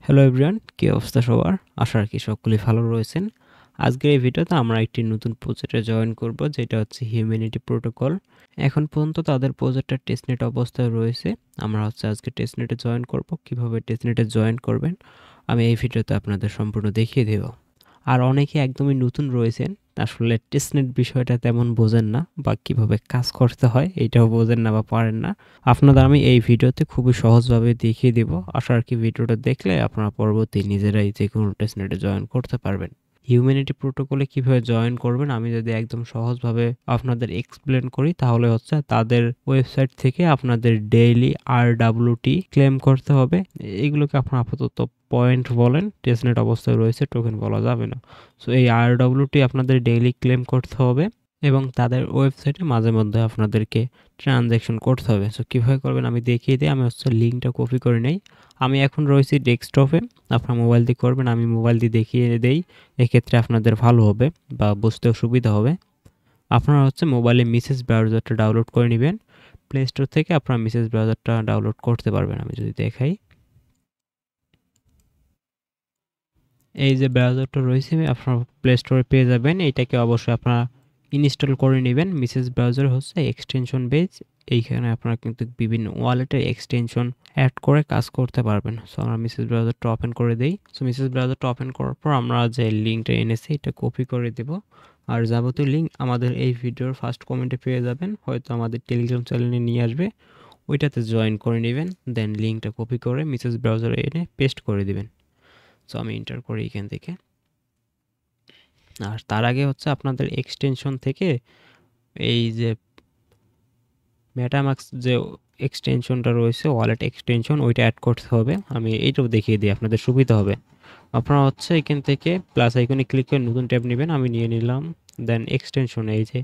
Hello everyone, কি অবস্থা সবার? আশা রাখি সকলেই ভালো রয়েছেন। আজকের এই ভিডিওতে আমরা একটি নতুন প্রজেক্টে জয়েন করব, যেটা হচ্ছে হিউম্যানিটি প্রোটোকল। এখন পর্যন্ত তাদের প্রজেক্টটা টেস্টনেট অবস্থায় রয়েছে। আমরা আজকে টেস্টনেটে জয়েন করব। কিভাবে টেস্টনেটে জয়েন করবেন আমি এই ভিডিওতে আপনাদের সম্পূর্ণ দেখিয়ে দেব। আর অনেকে একদমই নতুন রয়েছেন, আসলে টেস্টনেট বিষয়টা তেমন বোঝেন না বা কিভাবে কাজ করতে হয় এটাও বোঝেন না বা পারেন না। আপনাদের আমি এই ভিডিওতে খুবই সহজভাবে দেখিয়ে দেব। আশা রাখি ভিডিওটা দেখলে আপনারা পরবর্তী নিজেরাই যে কোনো টেস্টনেটে জয়েন করতে পারবেন। হিউম্যানিটি প্রোটোকলে কিভাবে জয়েন করবেন আমি যদি একদম সহজভাবে আপনাদের এক্সপ্লেন করি, তাহলে তাদের ওয়েবসাইট থেকে আপনাদের ডেইলি RWT ক্লেম করতে হবে। এগুলোকে আপনারা আপাতত পয়েন্ট বলেন, টেস্টনেট অবস্থায় রয়েছে, টোকেন বলা যাবে না। সো এই RWT আপনাদের ডেইলি ক্লেম করতে হবে এবং তাদের ওয়েবসাইটে মাঝে মধ্যে আপনাদেরকে ট্রানজ্যাকশন করতে হবে। সো কীভাবে করবেন আমি দেখিয়ে দিই। আমি লিঙ্কটা কপি করে নেই। আমি এখন রয়েছি ডেস্কটপে, আপনার মোবাইল দিয়ে করবেন, আমি মোবাইল দিয়ে দেখিয়ে দেই। এক্ষেত্রে আপনাদের ভালো হবে বা বুঝতেও সুবিধা হবে। আপনারা মোবাইলে মেসেজ ব্রাউজারটা ডাউনলোড করে নেবেন। প্লে স্টোর থেকে আপনারা মেসেজ ব্রাউজারটা ডাউনলোড করতে পারবেন। আমি যদি দেখাই, এই যে ব্রাউজারটা রয়েছে আপনার প্লে স্টোরে পেয়ে যাবেন। এইটাকে অবশ্যই আপনারা ইনস্টল করে নেবেন। Message browser extension base. এইখানে আপনারা কিন্তু বিভিন্ন ওয়ালেটের এক্সটেনশন অ্যাড করে কাজ করতে পারবেন। সো আমরা মেসেজ ব্রাউজারটা ওপেন করে দেই। সো মেসেজ ব্রাউজারটা ওপেন করার পর আমরা যে লিঙ্কটা এনেছি এটা কপি করে দেব। আর যাবতীয় লিঙ্ক আমাদের এই ভিডিওর ফার্স্ট কমেন্টে পেয়ে যাবেন, হয়তো আমাদের টেলিগ্রাম চ্যানেলে নিয়ে আসবে, ওইটাতে জয়েন করে নেবেন। দেন লিঙ্কটা কপি করে মেসেজ ব্রাউজারে এনে পেস্ট করে দিবেন। সো আমি এন্টার করি এখান থেকে। আর তার আগে আপনাদের এক্সটেনশন থেকে এই যে মেটামাক্স যে এক্সটেনশনটা রয়েছে, ওয়ালেট এক্সটেনশন, ওইটা অ্যাড করতে হবে। আমি এইটাও দেখিয়ে দিই, আপনাদের সুবিধা হবে। আপনারা এখান থেকে প্লাস আইকনে ক্লিক করে নতুন ট্যাব নেবেন। আমি নিয়ে নিলাম। দেন এক্সটেনশন, এই যে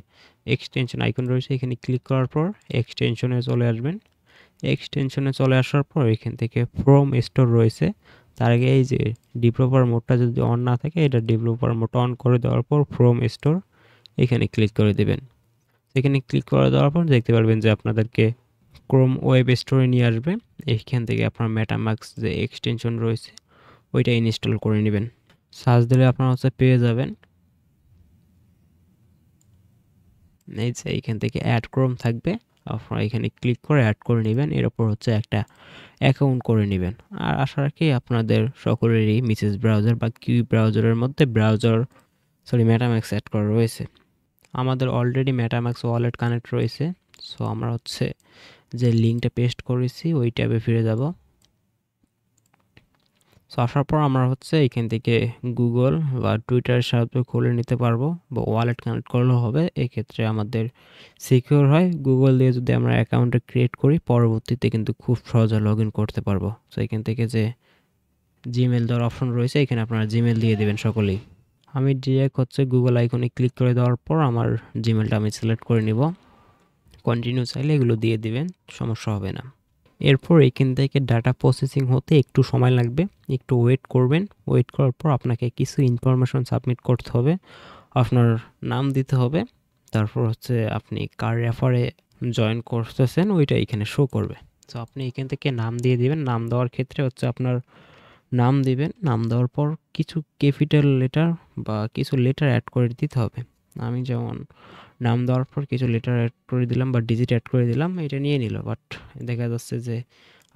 এক্সটেনশন আইকন রয়েছে, এখানে ক্লিক করার পর এক্সটেনশনে চলে আসবেন। এক্সটেনশনে চলে আসার পর এখান থেকে ফ্রম স্টোর রয়েছে। তার আগে এই যে ডেভেলপার মোডটা যদি অন না থাকে, এটা ডেভেলপার মোড অন করে দেওয়ার পর ফ্রম স্টোর এখানে ক্লিক করে দেবেন। এখানে ক্লিক করে দেওয়ার পর দেখতে পারবেন যে আপনাদেরকে ক্রোম ওয়েব স্টোরে নিয়ে আসবে। এইখান থেকে আপনার মেটামাক্স যে এক্সটেনশন রয়েছে ওইটা ইনস্টল করে নেবেন। সার্চ দিলে আপনারা পেয়ে যাবেন। এই যে এইখান থেকে অ্যাড ক্রোম থাকবে, আপনারা এখানে ক্লিক করে অ্যাড করে নেবেন। এর উপর একটা অ্যাকাউন্ট করে নেবেন। আর আশা রাখি আপনাদের সকলেরই মেসেজ ব্রাউজার বা কিউ ব্রাউজারের মধ্যে মেটাম্যাক্স অ্যাড করা রয়েছে। আমাদের অলরেডি মেটাম্যাক্স ওয়ালেট কানেক্ট রয়েছে। সো আমরা যে লিঙ্কটা পেস্ট করেছি ওই ট্যাবে ফিরে যাব। সো আসার পর আমরা এখান থেকে গুগল বা টুইটারের সাহায্যে খুলে নিতে পারবো বা ওয়ালেট কানেক্ট করলেও হবে। এক্ষেত্রে আমাদের সিকিউর হয়। গুগল দিয়ে যদি আমরা অ্যাকাউন্টটা ক্রিয়েট করি, পরবর্তীতে কিন্তু খুব সহজে লগ ইন করতে পারবো। সো এখান থেকে যে জিমেল দেওয়ার অপশন রয়েছে, এখানে আপনারা জিমেল দিয়ে দেবেন সকলেই। আমি ডিরেক্ট গুগল আইকনে ক্লিক করে দেওয়ার পর আমার জিমেলটা আমি সিলেক্ট করে নিব। কন্টিনিউ চাইলে এগুলো দিয়ে দিবেন, সমস্যা হবে না। এরপর এখান থেকে ডাটা প্রসেসিং হতে একটু সময় লাগবে, একটু ওয়েট করবেন। ওয়েট করার পর আপনাকে কিছু ইনফরমেশন সাবমিট করতে হবে। আপনার নাম দিতে হবে, তারপর আপনি কার রেফারে জয়েন করতেছেন ওইটা এখানে শো করবে। তো আপনি এখান থেকে নাম দিয়ে দিবেন। নাম দেওয়ার ক্ষেত্রে আপনার নাম দিবেন। নাম দেওয়ার পর কিছু ক্যাপিটাল লেটার বা কিছু লেটার অ্যাড করে দিতে হবে। আমি যেমন নাম দেওয়ার পর কিছু লেটার অ্যাড করে দিলাম বা ডিজিট অ্যাড করে দিলাম, এটা নিয়ে নিল। বাট দেখা যাচ্ছে যে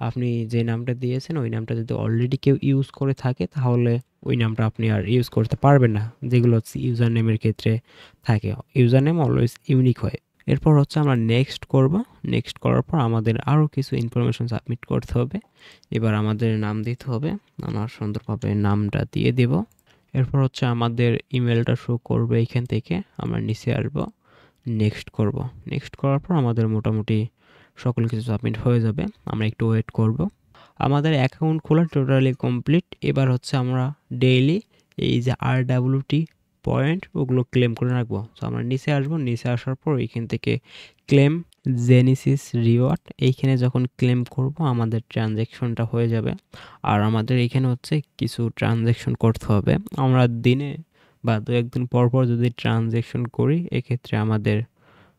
আপনি যে নামটা দিয়েছেন ওই নামটা যদি অলরেডি কেউ ইউজ করে থাকে, তাহলে ওই নামটা আপনি আর ইউজ করতে পারবেন না, যেগুলো ইউজার নেমের ক্ষেত্রে থাকে। ইউজার নেম অলওয়েজ ইউনিক হয়। এরপর আমরা নেক্সট করব। নেক্সট করার পর আমাদের আরও কিছু ইনফরমেশন সাবমিট করতে হবে। এবার আমাদের নাম দিতে হবে। আমার সুন্দরভাবে নামটা দিয়ে দেব। এরপর আমাদের ইমেলটা শো করবে। এখান থেকে আমরা নিচে আসবো, নেক্সট করব। নেক্সট করার পর আমাদের মোটামুটি সকল কিছু সাবমিট হয়ে যাবে। আমরা একটু ওয়েট করব। আমাদের অ্যাকাউন্ট খোলা টোটালি কমপ্লিট। এবার আমরা ডেইলি এই যে RWT পয়েন্ট ওগুলো ক্লেম করে রাখবো। তো আমরা নিচে আসবো। নিচে আসার পর এখান থেকে ক্লেম জেনেসিস রিওয়ার্ড, এইখানে যখন ক্লেম করব আমাদের ট্রানজ্যাকশনটা হয়ে যাবে। আর আমাদের এখানে কিছু ট্রানজ্যাকশন করতে হবে। আমরা দিনে বা দু একদিন পর পর যদি ট্রানজ্যাকশন করি, এক্ষেত্রে আমাদের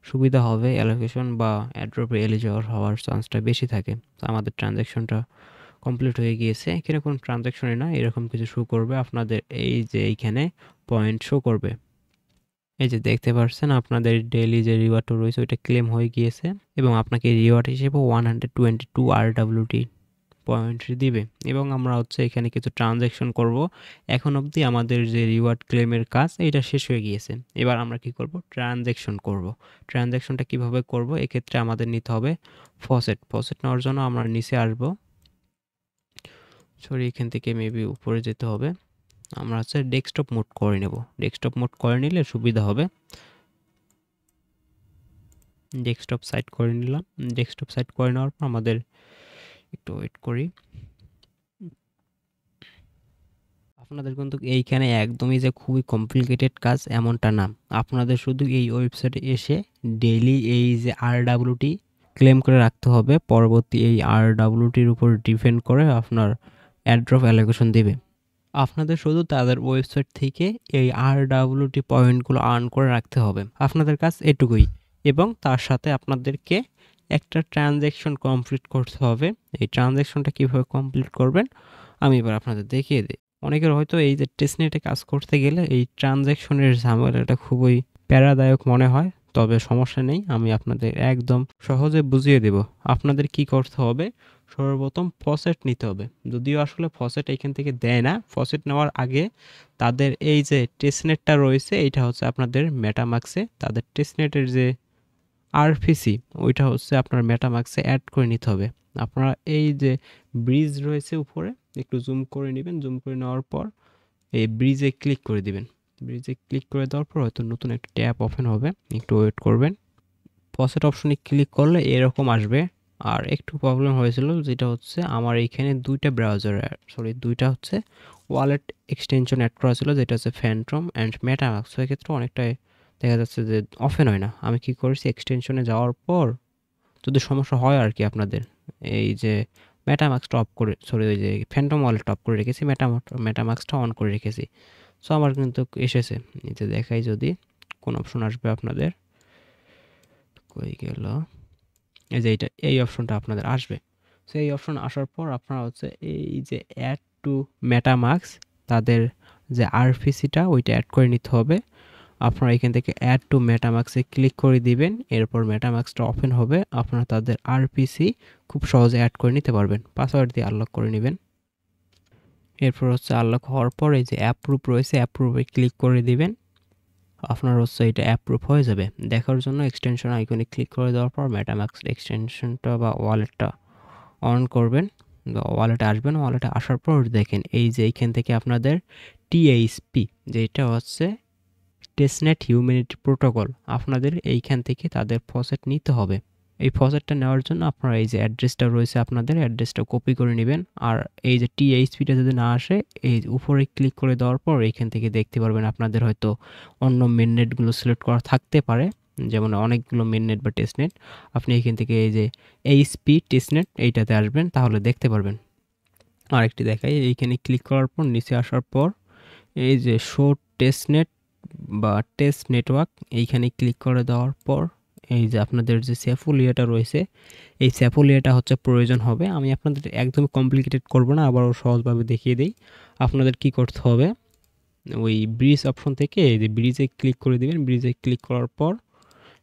সুবিধা হবে। অ্যালোকেশন বা অ্যাড্রপে এলিজিবল হওয়ার চান্সটা বেশি থাকে। তো আমাদের ট্রানজ্যাকশনটা কমপ্লিট হয়ে গিয়েছে। এখানে কোনো ট্রানজ্যাকশনই না, এরকম কিছু শো করবে আপনাদের। এই যে এইখানে পয়েন্ট শো করবে, এই যে দেখতে পাচ্ছেন আপনাদের ডেইলি যে রিওয়ার্ডটা রয়েছে ওইটা ক্লেম হয়ে গিয়েছে এবং আপনাকে রিওয়ার্ড হিসেবে 122 RWT পয়েন্ট দিবে। এবং আমরা হচ্ছে এখানে কিছু ট্রানজ্যাকশন করব। এখন অবধি আমাদের যে রিওয়ার্ড ক্লেমের কাজ এটা শেষ হয়ে গিয়েছে। এবার আমরা কি করব, ট্রানজ্যাকশন করব। ট্রানজ্যাকশনটা কিভাবে করব, এক্ষেত্রে আমাদের নিতে হবে ফসেট। ফসেট নেওয়ার জন্য আমরা নিচে আসব, সরি এখান থেকে মেবি উপরে যেতে হবে। আমরা হচ্ছে ডেস্কটপ মোড করে নেব। ডেস্কটপ মোড করে নিলে সুবিধা হবে। ডেস্কটপ সাইট করে নিলাম। ডেস্কটপ সাইট করে নেওয়ার পর আমাদের একটু ওয়েট করি। আপনাদের কিন্তু এইখানে একদমই যে খুবই কমপ্লিকেটেড কাজ এমনটা না। আপনাদের শুধু এই ওয়েবসাইটে এসে ডেইলি এই যে RWT ক্লেম করে রাখতে হবে। পরবর্তী এই RWTর উপর ডিপেন্ড করে আপনার অ্যাড্রপ অ্যালোকেশন দেবে। আপনাদের শুধু তাদের ওয়েবসাইট থেকে এই RWT পয়েন্টগুলো আর্ন করে রাখতে হবে। আপনাদের কাজ এটুকুই। এবং তার সাথে আপনাদেরকে একটা ট্রানজ্যাকশন কমপ্লিট করতে হবে। এই ট্রানজ্যাকশনটা কীভাবে কমপ্লিট করবেন আমি এবার আপনাদের দেখিয়ে দিই। অনেকের হয়তো এই যে টেস্টনেটে কাজ করতে গেলে এই ট্রানজ্যাকশনের ঝামেলাটা খুবই প্যারাদায়ক মনে হয়, তবে সমস্যা নেই, আমি আপনাদের একদম সহজে বুঝিয়ে দেব। আপনাদের কি করতে হবে, সর্বপ্রথম ফসেট নিতে হবে। যদিও আসলে ফসেট এইখান থেকে দেয় না, ফসেট নেওয়ার আগে তাদের এই যে টেস্টনেটটা রয়েছে এইটা হচ্ছে আপনাদের মেটামাক্সে, তাদের টেস্টনেটের যে আরপিসি ওইটা হচ্ছে আপনার মেটামাক্সে অ্যাড করে নিতে হবে। আপনারা এই যে ব্রিজ রয়েছে উপরে একটু জুম করে নেবেন। জুম করে নেওয়ার পর এই ব্রিজে ক্লিক করে দিবেন। ব্রিজে ক্লিক করে দেওয়ার পর হয়তো নতুন একটা ট্যাব ওপেন হবে, একটু ওয়েট করবেন। ফসেট অপশনে ক্লিক করলে এরকম আসবে। আর একটু প্রবলেম হয়েছিল, যেটা হচ্ছে আমার এইখানে দুইটা হচ্ছে ওয়ালেট এক্সটেনশন অ্যাড করা ছিল, যেটা হচ্ছে ফ্যান্টম অ্যান্ড মেটামাক্স। সেক্ষেত্রে অনেকটাই দেখা যাচ্ছে যে ওপেন হয় না। আমি কি করেছি, এক্সটেনশনে যাওয়ার পর যদি সমস্যা হয় আর কি আপনাদের, এই যে মেটামাক্সটা অফ করে, ওই যে ফ্যান্টম ওয়ালেটটা অফ করে রেখেছি, মেটামাক্সটা অন করে রেখেছি। সো আমার কিন্তু এসেছে। এই যে দেখাই, যদি কোন অপশন আসবে আপনাদের, কই গেল, এই যে এই অপশনটা আপনাদের আসবে। সো এই অপশন আসার পর আপনারা হচ্ছে এই যে অ্যাড টু মেটামাক্স, তাদের যে আরপিসিটা ওইটা অ্যাড করে নিতে হবে। আপনারা এখান থেকে অ্যাড টু মেটামাক্সে ক্লিক করে দিবেন। এরপর মেটামাক্সটা ওপেন হবে, আপনারা তাদের আরপিসি খুব সহজে অ্যাড করে নিতে পারবেন। পাসওয়ার্ড দিয়ে আনলক করে নেবেন। এরপর হচ্ছে আনলক হওয়ার পর এই যে অ্যাপ্রুভ রয়েছে, অ্যাপ্রুভে ক্লিক করে দিবেন। আপনার হচ্ছে এটা অ্যাপ্রুভ হয়ে যাবে। দেখার জন্য এক্সটেনশন আইকনে ক্লিক করে দেওয়ার পর মেটামাক্স এক্সটেনশনটা বা ওয়ালেটটা অন করবেন, ওয়ালেটে আসবেন। ওয়ালেটে আসার পর দেখেন এই যে এইখান থেকে আপনাদের টিএইচপি, যেটা হচ্ছে টেস্টনেট হিউম্যানিটি প্রোটোকল, আপনাদের এইখান থেকে তাদের ফসেট নিতে হবে। এই ফসেটটা নেওয়ার জন্য আপনারা এই যে অ্যাড্রেসটা রয়েছে আপনাদের অ্যাড্রেসটা কপি করে নেবেন। আর এই যে টিএইচপিটা যদি না আসে, এই উপরে ক্লিক করে দেওয়ার পর এইখান থেকে দেখতে পারবেন আপনাদের হয়তো অন্য মেননেটগুলো সিলেক্ট করা থাকতে পারে, যেমন অনেকগুলো মেননেট বা টেস্টনেট। আপনি এখান থেকে এই যে এইচপি টেস্টনেট এইটাতে আসবেন, তাহলে দেখতে পারবেন। আরেকটি দেখাই, এইখানে ক্লিক করার পর নিচে আসার পর এই যে শো টেস্টনেট বা টেস্ট নেটওয়ার্ক, এইখানে ক্লিক করে দেওয়ার পর এই যে আপনাদের যে স্যাফোলিয়াটা রয়েছে, এই স্যাফোলিয়াটা হচ্ছে প্রয়োজন হবে। আমি আপনাদের একদম কমপ্লিকেটেড করব না, আবারও সহজভাবে দেখিয়ে দিই। আপনাদের কি করতে হবে, ওই ব্রিজ অপশন থেকে এই যে ব্রিজে ক্লিক করে দিবেন। ব্রিজে ক্লিক করার পর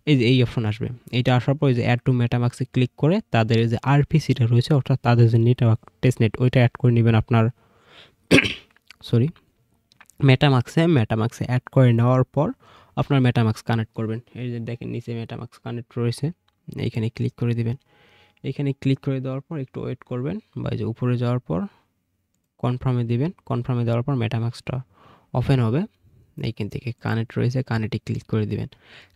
এই যে এই অপশন আসবে। এইটা আসার পর এই যে অ্যাড টু মেটামাক্সে ক্লিক করে তাদের যে আরপিসিটা রয়েছে, অর্থাৎ তাদের যে নেটওয়ার্ক টেস্টনেট ওইটা অ্যাড করে নেবেন আপনার সরি মেটামাক্সে অ্যাড করে নেওয়ার পর আপনার মেটামাক্স কানেক্ট করবেন। এই যে দেখেন নিচে মেটামাক্স কানেক্ট রয়েছে, এইখানে ক্লিক করে দিবেন। এইখানে ক্লিক করে দেওয়ার পর একটু ওয়েট করবেন, বা যে উপরে যাওয়ার পর কনফার্মে দিবেন। কনফার্মে দেওয়ার পর মেটামাক্সটা ওপেন হবে। এইখান থেকে কানেক্ট রয়েছে, কানেক্টে ক্লিক করে দিবেন।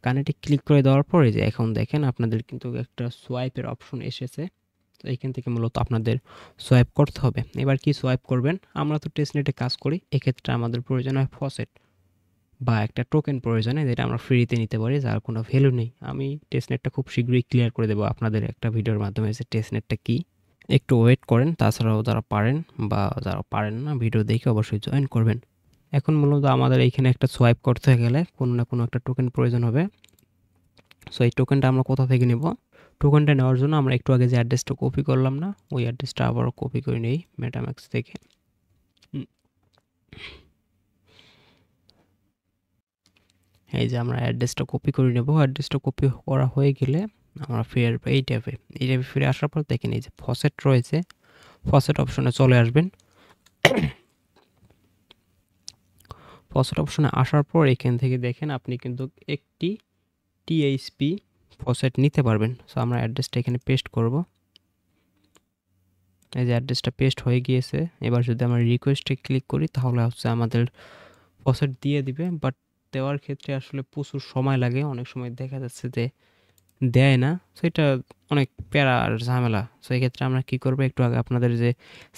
কানেক্টে ক্লিক করে দেওয়ার পর এই যে এখন দেখেন আপনাদের কিন্তু একটা সোয়াইপের অপশন এসেছে। তো এইখান থেকে মূলত আপনাদের সোয়াইপ করতে হবে। এবার কি সোয়াইপ করবেন, আমরা তো টেস্টনেটে কাজ করি, এক্ষেত্রে আমাদের প্রয়োজন হয় ফসেট বা একটা টোকেন প্রয়োজন হয়, যেটা আমরা ফ্রিতে নিতে পারি, যার কোনো ভ্যালু নেই। আমি টেস্টনেটটা খুব শীঘ্রই ক্লিয়ার করে দেবো আপনাদের একটা ভিডিওর মাধ্যমে, যে টেস্টনেটটা কী। একটু ওয়েট করেন, তাছাড়াও যারা পারেন বা যারা পারেন না ভিডিও দেখে অবশ্যই জয়েন করবেন। এখন মূলত আমাদের এইখানে একটা সোয়াইপ করতে গেলে কোনো না কোনো একটা টোকেন প্রয়োজন হবে। সো এই টোকেনটা আমরা কোথা থেকে নেব, টোকেনটা নেওয়ার জন্য আমরা একটু আগে যে অ্যাড্রেসটা কপি করলাম না, ওই অ্যাড্রেসটা আবারও কপি করে নেই মেটাম্যাক্স থেকে। এই যে আমরা অ্যাড্রেসটা কপি করে নেব। অ্যাড্রেসটা কপি করা হয়ে গেলে আমরা ফিরে আসবো এই ট্যাবে। এই ট্যাবে ফিরে আসার পর দেখেন এই যে ফসেট রয়েছে, ফসেট অপশনে চলে আসবেন। ফসেট অপশনে আসার পর এখান থেকে দেখেন আপনি কিন্তু একটি টিএইচপি ফসেট নিতে পারবেন। সো আমরা অ্যাড্রেসটা এখানে পেস্ট করব। এই যে অ্যাড্রেসটা পেস্ট হয়ে গিয়েছে। এবার যদি আমরা রিকোয়েস্টে ক্লিক করি তাহলে হচ্ছে আমাদের ফসেট দিয়ে দিবে, বাট দেওয়ার ক্ষেত্রে আসলে প্রচুর সময় লাগে। অনেক সময় দেখা যাচ্ছে যে দেয় না, সো এটা অনেক প্যারা আর ঝামেলা। সো এক্ষেত্রে আমরা কী করবো, একটু আগে আপনাদের যে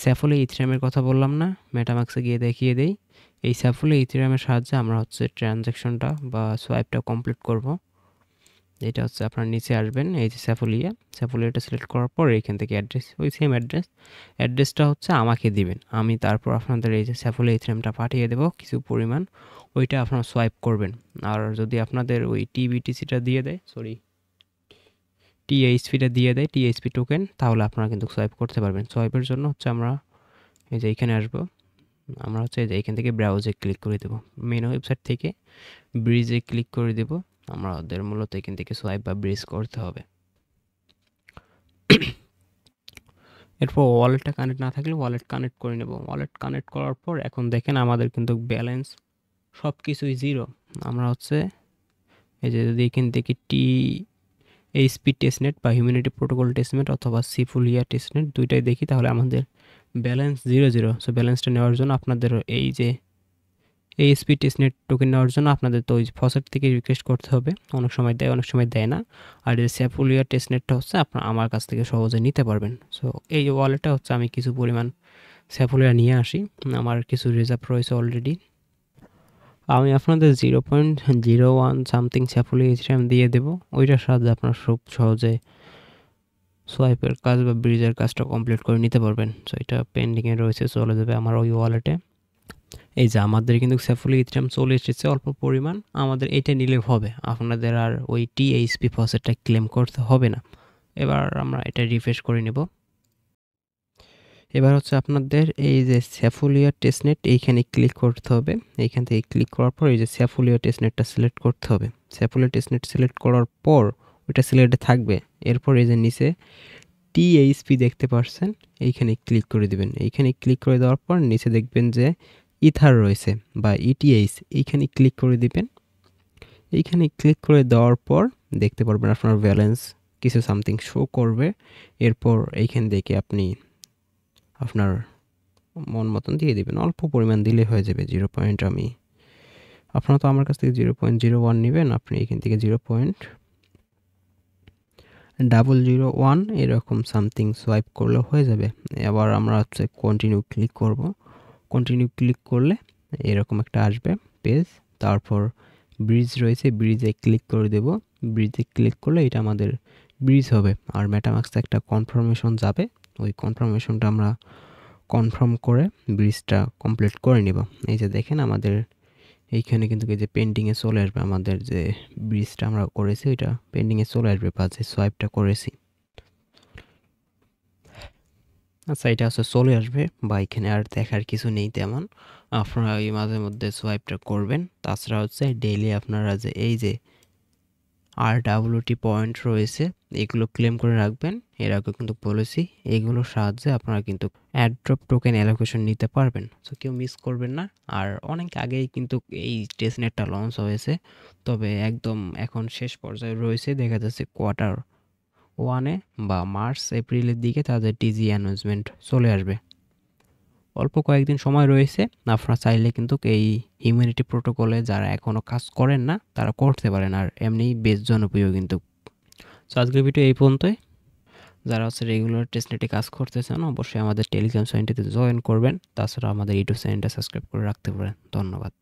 স্যাফুলি ইথেরিয়ামের কথা বললাম না, মেটামাক্সে গিয়ে দেখিয়ে দেই। এই স্যাফুলি ইথেরিয়ামের সাহায্যে আমরা হচ্ছে ট্রানজ্যাকশনটা বা সোয়াইপটা কমপ্লিট করব। এটা হচ্ছে আপনার নিচে আসবেন, এই যে স্যাফুলিয়াটা সিলেক্ট করার পর এইখান থেকে অ্যাড্রেস, ওই সেম অ্যাড্রেসটা হচ্ছে আমাকে দিবেন। আমি তারপর আপনাদের এই যে স্যাফুলি ইথেরিয়ামটা পাঠিয়ে দেবো কিছু পরিমাণ, ওইটা আপনারা সোয়াইপ করবেন। আর যদি আপনাদের ওই টিবিটিসিটা দিয়ে দেয়, টিএইচপিটা দিয়ে দেয়, টিএইচপি টোকেন, তাহলে আপনারা কিন্তু সোয়াইপ করতে পারবেন। সোয়াইপের জন্য হচ্ছে আমরা এই যে এইখানে আসবো, আমরা হচ্ছে এই যে এইখান থেকে ব্রাউজে ক্লিক করে দেবো। মেন ওয়েবসাইট থেকে ব্রিজে ক্লিক করে দেবো। আমাদের মূলত এখান থেকে সোয়াইপ বা ব্রিজ করতে হবে। এরপর ওয়ালেটটা কানেক্ট না থাকলে ওয়ালেট কানেক্ট করে নেব। ওয়ালেট কানেক্ট করার পর এখন দেখেন আমাদের কিন্তু ব্যালেন্স সব কিছুই জিরো। আমরা হচ্ছে এই যে যদি এখান থেকে এইচপি টেস্টনেট বা হিউম্যানিটি প্রোটোকল টেস্টনেট অথবা সিফুলিয়া টেস্টনেট দুইটাই দেখি, তাহলে আমাদের ব্যালেন্স 0 সো ব্যালেন্সটা নেওয়ার জন্য আপনাদের এই যে এইচপি টেস্টনেট টোকেন নেওয়ার জন্য আপনাদের তো ওই ফসেট থেকে রিকোয়েস্ট করতে হবে। অনেক সময় দেয়, অনেক সময় দেয় না। আর এই সিফুলিয়া টেস্টনেটটা হচ্ছে আপনার আমার কাছ থেকে সহজে নিতে পারবেন। সো এই ওয়ালেটটা হচ্ছে আমি কিছু পরিমাণ সিফুলিয়া নিয়ে আসি, আমার কিছু রিজার্ভ রয়েছে অলরেডি। আমি আপনাদের 0.01 সামথিং স্যাফুলি ইথেরিয়াম দিয়ে দেবো। ওইটার সাহায্যে আপনারা খুব সহজে সোয়াইপের কাজ বা ব্রিজের কাজটা কমপ্লিট করে নিতে পারবেন। সো এটা পেন্ডিংয়ে রয়েছে, চলে যাবে আমার ওই ওয়ালেটে। এই যে আমাদের কিন্তু স্যাফুলি ইথেরিয়াম চলে এসেছে অল্প পরিমাণ, আমাদের এইটা নিলে হবে, আপনাদের আর ওই টিএইচপি ফসেটটা ক্লেম করতে হবে না। এবার আমরা এটা রিফ্রেশ করে নেব। এবার হচ্ছে আপনাদের এই যে স্যাফুলিয়া টেস্টনেট এইখানে ক্লিক করতে হবে। এইখান থেকে ক্লিক করার পর এই যে স্যাফুলিয়া টেস্টনেটটা সিলেক্ট করতে হবে। স্যাফুলিয়া টেস্টনেট সিলেক্ট করার পর ওইটা সিলেক্টে থাকবে। এরপর এই যে নিচে টিএইচপি দেখতে পাচ্ছেন, এইখানে ক্লিক করে দিবেন। এইখানে ক্লিক করে দেওয়ার পর নিচে দেখবেন যে ইথার রয়েছে বা ইটিএইচ, এইখানে ক্লিক করে দিবেন। এইখানে ক্লিক করে দেওয়ার পর দেখতে পারবেন আপনার ব্যালেন্স কিছু সামথিং শো করবে। এরপর এইখান থেকে আপনি আপনার মন মতন দিয়ে দিবেন, অল্প পরিমাণ দিলে হয়ে যাবে। আপনারা তো আমার কাছ থেকে 0.01 নেবেন, আপনি এখান থেকে 0.001 এরকম সামথিং সোয়াইপ করলে হয়ে যাবে। এবার আমরা হচ্ছে কন্টিনিউ ক্লিক করব। কন্টিনিউ ক্লিক করলে এরকম একটা আসবে পেজ। তারপর ব্রিজ রয়েছে, ব্রিজে ক্লিক করে দেব। ব্রিজে ক্লিক করলে এটা আমাদের ব্রিজ হবে। আর মেটামাক্সে একটা কনফার্মেশন যাবে, ওই কনফার্মেশনটা আমরা কনফার্ম করে ব্রিজটা কমপ্লিট করে নিব। এই যে দেখেন আমাদের এইখানে কিন্তু এই যে পেন্ডিংয়ে চলে আসবে, আমাদের যে ব্রিজটা আমরা করেছি ওইটা পেন্ডিংয়ে চলে আসবে বা যে সোয়াইপটা করেছি। আচ্ছা, এটা হচ্ছে চলে আসবে বা এখানে আর দেখার কিছু নেই তেমন। আপনারা এই মাঝে মধ্যে সোয়াইপটা করবেন। তাছাড়া হচ্ছে ডেইলি আপনারা যে এই যে RWT পয়েন্ট রয়েছে এগুলো ক্লেম করে রাখবেন। এর আগে কিন্তু বলেছি, এগুলোর সাহায্যে আপনারা কিন্তু অ্যাড্রপ টোকেন অ্যালোকেশন নিতে পারবেন। সো কেউ মিস করবেন না। আর অনেক আগেই কিন্তু এই টেস্টনেটটা লঞ্চ হয়েছে, তবে একদম এখন শেষ পর্যায়ে রয়েছে। দেখা যাচ্ছে Q1 বা মার্চ এপ্রিলের দিকে তাদের টিজি অ্যানাউন্সমেন্ট চলে আসবে। অল্প কয়েকদিন সময় রয়েছে, আপনারা চাইলে কিন্তু এই হিউম্যানিটি প্রোটোকলে যারা এখনও কাজ করেন না তারা করতে পারেন। আর এমনিই বেশ জনপ্রিয় কিন্তু। সো আজকের ভিডিও এই পর্যন্তই। যারা হচ্ছে রেগুলার টেস্টনেটে কাজ করতে চান অবশ্যই আমাদের টেলিগ্রাম চ্যানেলটিতে জয়েন করবেন। তাছাড়া আমাদের ইউটিউব চ্যানেলটা সাবস্ক্রাইব করে রাখতে পারেন। ধন্যবাদ।